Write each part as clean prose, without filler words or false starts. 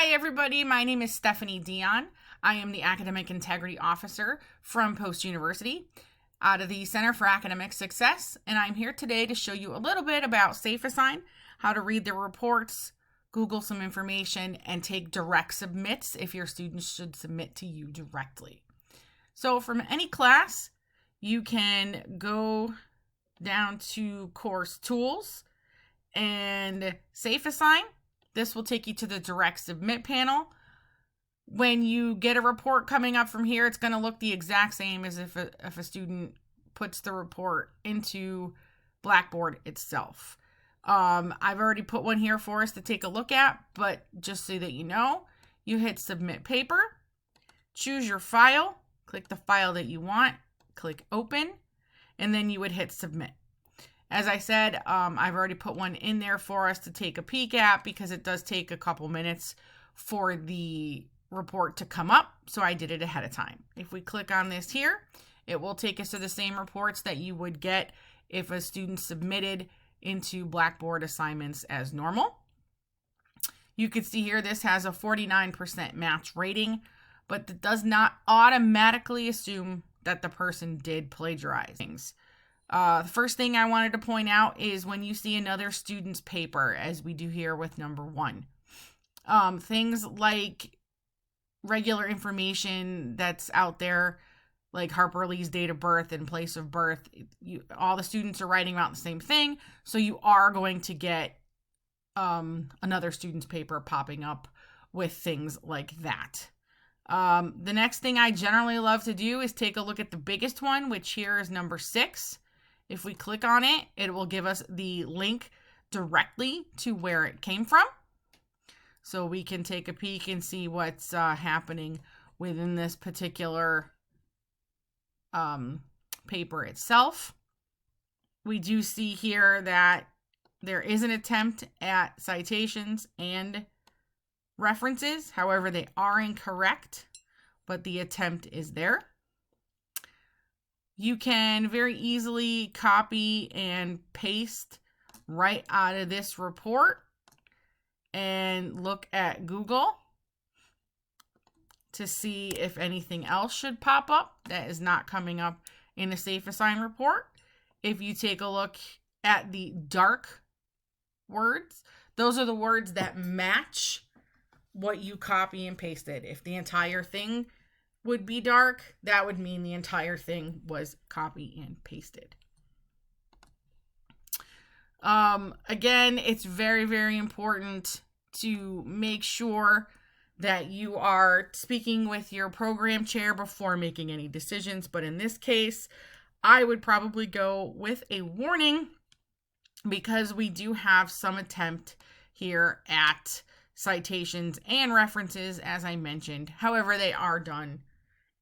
Hi, everybody. My name is Stephanie Dion. I am the Academic Integrity Officer from Post University out of the Center for Academic Success, and I'm here today to show you a little bit about SafeAssign, how to read the reports, Google some information, and take direct submits if your students should submit to you directly. So from any class, you can go down to Course Tools and SafeAssign. This will take you to the direct submit panel. When you get a report coming up from here, it's going to look the exact same as if a student puts the report into Blackboard itself. I've already put one here for us to take a look at, but just so that you know, you hit submit paper, choose your file, click the file that you want, click open, and then you would hit submit. As I said, I've already put one in there for us to take a peek at because it does take a couple minutes for the report to come up, so I did it ahead of time. If we click on this here, it will take us to the same reports that you would get if a student submitted into Blackboard assignments as normal. You can see here this has a 49% match rating, but that does not automatically assume that the person did plagiarize things. The first thing I wanted to point out is when you see another student's paper, as we do here with number 1. Things like regular information that's out there, like Harper Lee's date of birth and place of birth, all the students are writing about the same thing, so you are going to get another student's paper popping up with things like that. The next thing I generally love to do is take a look at the biggest one, which here is number 6. If we click on it, it will give us the link directly to where it came from. So we can take a peek and see what's happening within this particular paper itself. We do see here that there is an attempt at citations and references. However, they are incorrect, but the attempt is there. You can very easily copy and paste right out of this report and look at Google to see if anything else should pop up that is not coming up in a SafeAssign report. If you take a look at the dark words, those are the words that match what you copy and pasted. If the entire thing would be dark, that would mean the entire thing was copy and pasted. Again, it's very, very important to make sure that you are speaking with your program chair before making any decisions. But in this case, I would probably go with a warning because we do have some attempt here at citations and references, as I mentioned. However, they are done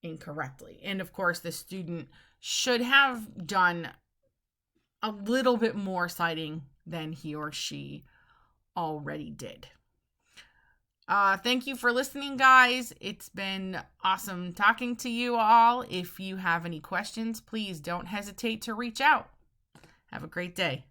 incorrectly. And of course, the student should have done a little bit more citing than he or she already did. Thank you for listening, guys. It's been awesome talking to you all. If you have any questions, please don't hesitate to reach out. Have a great day.